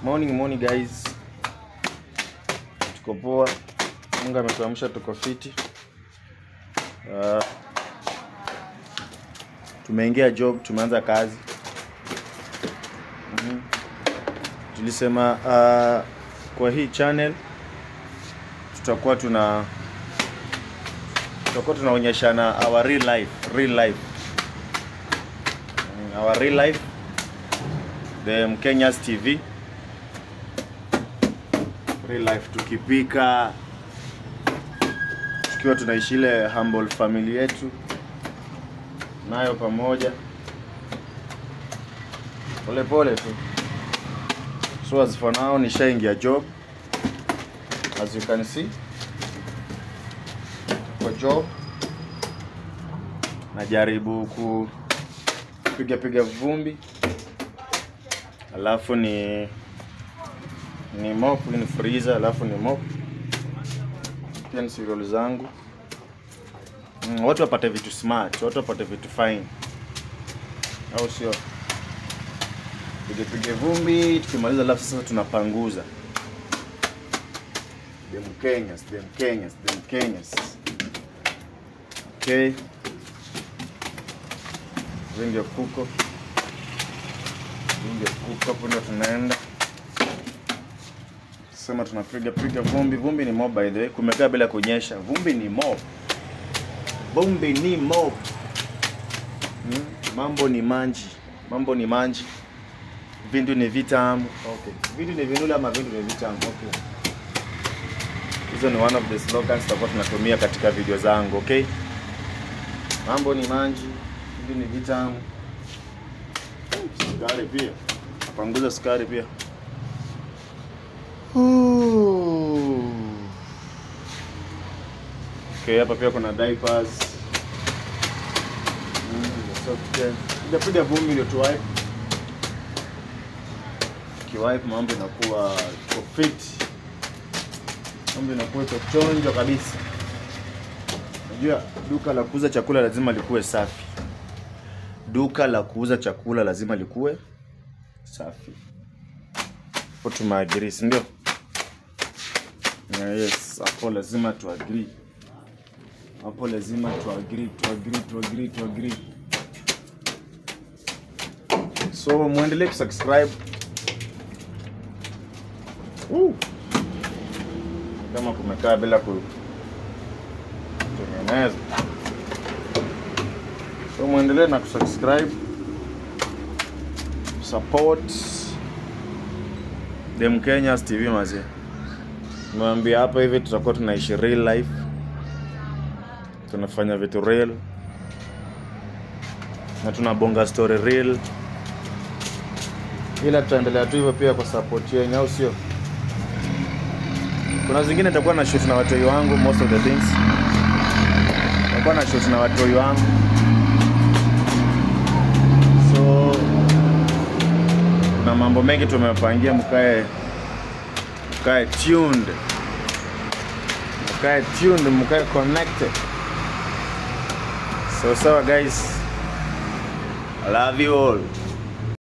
Morning guys. Tuko poa. Mungu ametuamsha tuko fiti. Tumeingia job, tumeanza kazi. Tulisema kwa hii channel tutakuwa tunaonyeshana our real life. Our real life. The Mkenyas TV. Real life, tukipika, tukiwa tunaishi ile humble family yetu nayo pamoja pole tu. So as for now nishaingia job, as you can see. Kwa job najaribu kupiga vumbi, alafu ni mop, ni freezer, alafu ni mop. Pia ni cereal zangu. Watu wapate vitu smart, watu wapate vitu fine. Au sio? Pige vumbi, tukimaliza alafu sasa tunapanguza. The Mkenyas. Okay. Ndio kuko hapo ndio tunaenda. Sema tunapiga vumbi. Vumbi ni mob by the way. Kumekaa bila kunyesha. Vumbi ni mob. Mambo ni manji. Vindu ni vitamu. Okay. Vindu ni vinula ama vindu ni vitamu. Okay. Hizo ni one of the slogans tutakuwa tunatumia katika video zangu, okay? Mambo ni manji, vindu ni vitamu. Sukari pia. Panguza sukari pia. Okay, hapa pia kuna diapers. Piga vumbi ndio tu wipe. Kiwipe mambo inakuwa fit. Mambo inakuwa chonjo kabisa. Unajua duka la kuuza chakula lazima likuwe safi. Hapo tumeagree, ndio? Yes, hapo lazima tu agree. So muendelee kusubscribe. Kama kumekaa bila kutengeneza. So muendelee na kusubscribe. Support The Mkenyas TV mazee. Mwambie hapa hivi tutakuwa tunaishi real life. Tunafanya vitu real. Na tunabonga story real. Ila tutaendelea tu hivyo pia kwa support yenu, au sio? Kuna zingine nitakuwa na shoot na watoi wangu, most of the things. Nitakuwa na shoot na watoi wangu. So na mambo mengi tumepangia, mkae tuned. Mkae connected. So guys, I love you all.